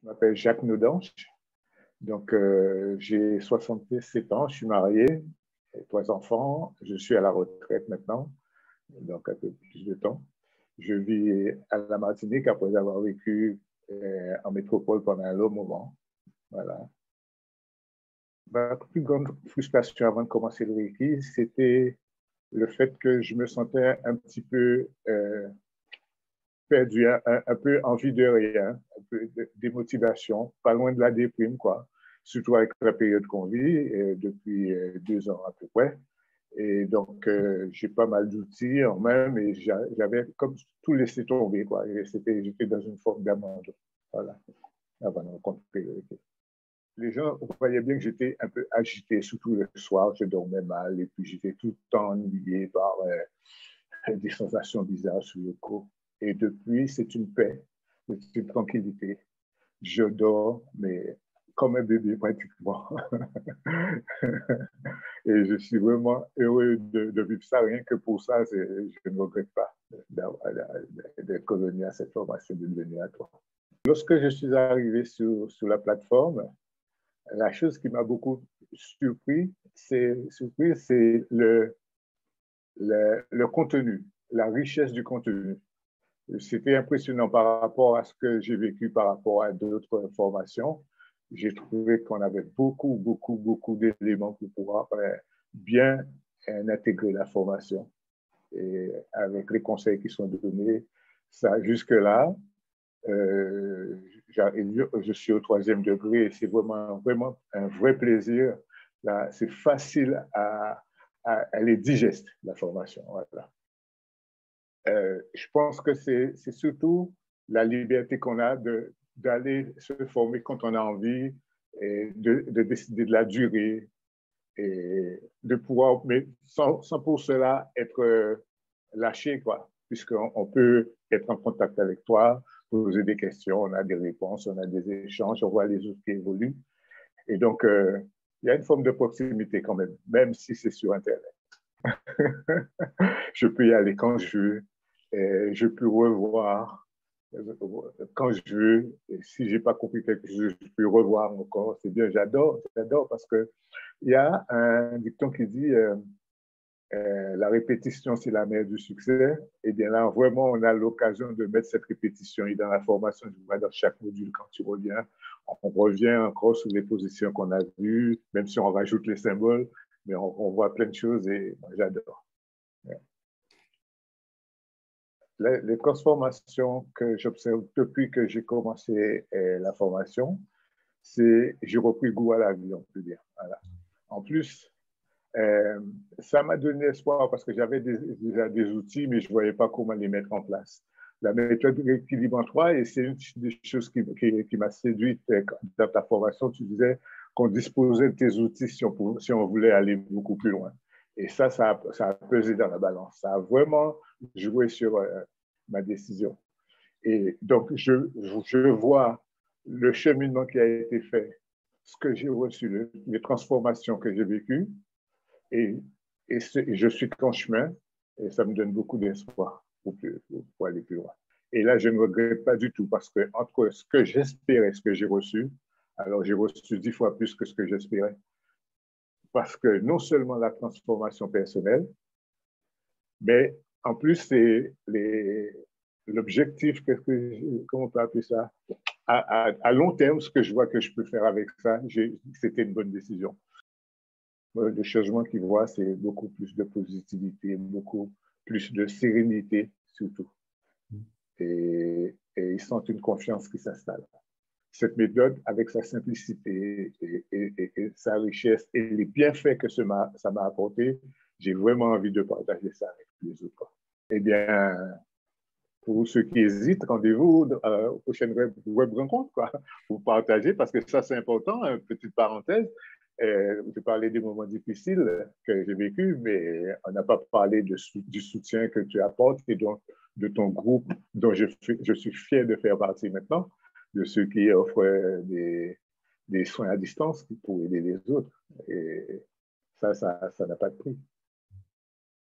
Je m'appelle Jacques Naudanche. Donc, j'ai 67 ans, je suis marié, j'ai 3 enfants, je suis à la retraite maintenant, donc un peu plus de temps. Je vis à la Martinique après avoir vécu en métropole pendant un long moment. Voilà. Ma plus grande frustration avant de commencer le Reiki, c'était le fait que je me sentais un petit peu perdu, un peu envie de rien, un peu de démotivation, pas loin de la déprime, quoi. Surtout avec la période qu'on vit, depuis 2 ans à peu près. Et donc, j'ai pas mal d'outils en main, mais j'avais comme tout laissé tomber, quoi. J'étais dans une forme d'abandon, voilà, avant de rencontrer les gens voyaient bien que j'étais un peu agité, surtout le soir, je dormais mal, et puis j'étais tout le temps ennuyé par des sensations bizarres sur le corps. Et depuis, c'est une paix, c'est une tranquillité. Je dors, mais comme un bébé pratiquement. Et je suis vraiment heureux de vivre ça. Rien que pour ça, je ne regrette pas d'être revenu à cette formation, de devenir à toi. Lorsque je suis arrivé sur la plateforme, la chose qui m'a beaucoup surpris, c'est le contenu, la richesse du contenu. C'était impressionnant par rapport à ce que j'ai vécu par rapport à d'autres formations. J'ai trouvé qu'on avait beaucoup d'éléments pour pouvoir bien intégrer la formation. Et avec les conseils qui sont donnés, ça, jusque-là, je suis au 3e degré et c'est vraiment un vrai plaisir. C'est facile elle est digeste, la formation. Voilà. Je pense que c'est surtout la liberté qu'on a d'aller se former quand on a envie et de décider de la durée et de pouvoir, mais sans pour cela être lâché, quoi, puisqu'on peut être en contact avec toi, poser des questions, on a des réponses, on a des échanges, on voit les autres qui évoluent. Et donc, il y a une forme de proximité quand même, même si c'est sur Internet. Je peux y aller quand je veux, et je peux revoir quand je veux. Et si je n'ai pas compris quelque chose, je peux revoir encore. C'est bien, j'adore parce qu'il y a un dicton qui dit la répétition, c'est la mère du succès. Et bien là, vraiment, on a l'occasion de mettre cette répétition. Et dans la formation, dans chaque module, quand tu reviens, on revient encore sur les positions qu'on a vues, même si on rajoute les symboles, mais on voit plein de choses et moi, j'adore. Les transformations que j'observe depuis que j'ai commencé la formation, c'est j'ai repris goût à la vie, on peut dire. Voilà. En plus, ça m'a donné espoir parce que j'avais déjà des outils, mais je ne voyais pas comment les mettre en place. La méthode d'équilibre en 3, et c'est une des choses qui m'a séduite dans ta formation, tu disais qu'on disposait de tes outils si on voulait aller beaucoup plus loin. Et ça a pesé dans la balance. Ça a vraiment joué sur ma décision. Et donc, je vois le cheminement qui a été fait, ce que j'ai reçu, les transformations que j'ai vécues, et je suis qu'en chemin, et ça me donne beaucoup d'espoir pour aller plus loin. Et là, je ne regrette pas du tout, parce que entre ce que j'espérais et ce que j'ai reçu, alors j'ai reçu 10 fois plus que ce que j'espérais. Parce que non seulement la transformation personnelle, mais en plus, c'est l'objectif, comment on peut appeler ça, à long terme, ce que je vois que je peux faire avec ça, c'était une bonne décision. Le changement qu'ils voient, c'est beaucoup plus de positivité, beaucoup plus de sérénité, surtout. Et ils sentent une confiance qui s'installe. Cette méthode, avec sa simplicité et sa richesse et les bienfaits que ça m'a apporté, j'ai vraiment envie de partager ça avec les autres. Eh bien, pour ceux qui hésitent, rendez-vous aux prochaines web rencontres, quoi, pour partager, parce que ça, c'est important. Une petite parenthèse, je parlais des moments difficiles que j'ai vécus, mais on n'a pas parlé du soutien que tu apportes et donc de ton groupe dont je suis fier de faire partie maintenant, de ceux qui offrent des soins à distance pour aider les autres. Et ça n'a pas de prix.